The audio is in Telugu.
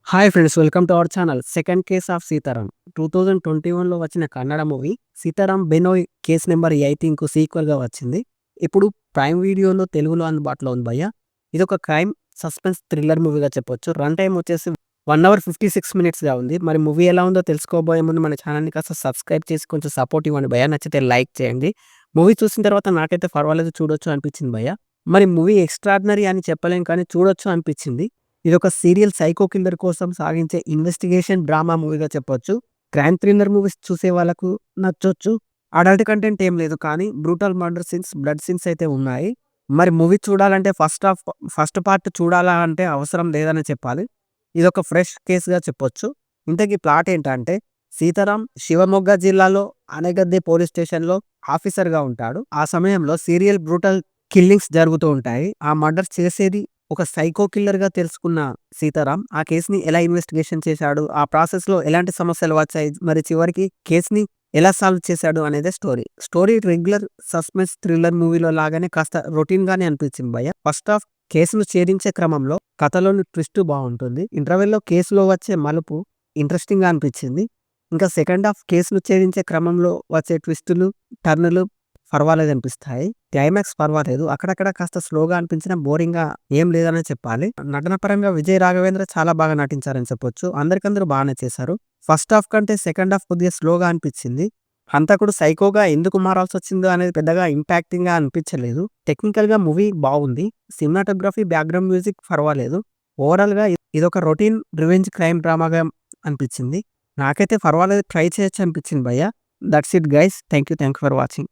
Hi friends, welcome to our channel. Second case of Sitaram 2021లో వచ్చిన Kannada movie Sitaram Benoy case number 18కు సీక్వెల్గా వచ్చింది. ఇప్పుడు ప్రైమ్ వీడియోలో తెలుగులో అందుబాటులో ఉంది భయ్య. ఇది ఒక క్రైమ్ సస్పెన్స్ థ్రిల్లర్ మూవీగా చెప్పొచ్చు. రన్ టైం వచ్చేసి 1 అవర్ 56 మినిట్స్గా ఉంది. మరి మూవీ ఎలా ఉందో తెలుసుకోబోయే ముందు మన ఛానల్ని కాస్త సబ్స్క్రైబ్ చేసి కొంచెం సపోర్ట్ ఇవ్వండి భయ్య. నచ్చితే లైక్ చేయండి. మూవీ చూసిన తర్వాత నాకైతే పర్వాలేదు, చూడొచ్చు అనిపించింది భయ్య. మరి మూవీ ఎక్స్ట్రాడినరీ అని చెప్పలేం, కానీ చూడొచ్చు అనిపించింది. ఇదొక సీరియల్ సైకో కిల్లర్ కోసం సాగించే ఇన్వెస్టిగేషన్ డ్రామా మూవీగా చెప్పొచ్చు. క్రైమ్ థ్రిల్లర్ మూవీస్ చూసే వాళ్ళకు నచ్చొచ్చు. అడల్ట్ కంటెంట్ ఏం లేదు, కానీ brutal murder scenes, blood scenes అయితే ఉన్నాయి. మరి మూవీ చూడాలంటే ఫస్ట్ పార్ట్ చూడాలా అంటే అవసరం లేదని చెప్పాలి. ఇదొక ఫ్రెష్ కేసుగా చెప్పొచ్చు. ఇంతకీ ప్లాట్ ఏంటంటే, సీతారాం శివమొగ్గ జిల్లాలో అనగద్దె పోలీస్ స్టేషన్లో ఆఫీసర్గా ఉంటాడు. ఆ సమయంలో సీరియల్ బ్రూటల్ కిల్లింగ్స్ జరుగుతూ ఉంటాయి. ఆ మర్డర్ చేసేది ఒక సైకో కిల్లర్‌గా తెలుసుకున్న సీతారాం ఆ కేస్‌ని ఎలా ఇన్వెస్టిగేషన్ చేశాడు, ఆ ప్రాసెస్‌లో ఎలాంటి సమస్యలు వచ్చాయి, మరి చివరికి కేస్‌ని ఎలా సాల్వ్ చేశాడు అనేదే story. Story regular suspense thriller మూవీలో లాగానే కాస్త రొటీన్‌గానే అనిపించింది భయ్య. ఫస్ట్ హాఫ్ కేసును ఛేదించే క్రమంలో కథలోని ట్విస్ట్ బావుంటుంది. ఇంటర్వెల్‌లో కేసులో వచ్చే మలుపు ఇంట్రెస్టింగ్‌గా అనిపించింది. ఇంకా సెకండ్ హాఫ్ కేసును ఛేదించే క్రమంలో వచ్చే ట్విస్టులు, టర్నులు పర్వాలేదనిపిస్తాయి. క్లైమాక్స్ పర్వాలేదు. అక్కడక్కడ కాస్త స్లోగా అనిపించినా బోరింగ్‌గా ఏం లేదనే చెప్పాలి. నటన పరంగా విజయ్ రాఘవేంద్ర చాలా బాగా నటించారని చెప్పొచ్చు. అందరికందరూ బాగానే చేశారు. ఫస్ట్ హాఫ్ కంటే సెకండ్ హాఫ్ కొద్దిగా స్లోగా అనిపించింది. హంతకుడు సైకోగా ఎందుకు మారాల్సొచ్చిందో అనేది పెద్దగా ఇంపాక్టింగ్‌గా అనిపించలేదు. టెక్నికల్‌గా మూవీ బావుంది. సినిమాటోగ్రఫీ, బ్యాక్‌గ్రౌండ్ మ్యూజిక్ పర్వాలేదు. ఓవరాల్‌గా ఇదొక రొటీన్ రివెంజ్ క్రైమ్ డ్రామాగా అనిపించింది. నాకైతే పర్వాలేదు, ట్రై చేయొచ్చు అనిపించింది భయ్య. That's it guys. Thank you for watching.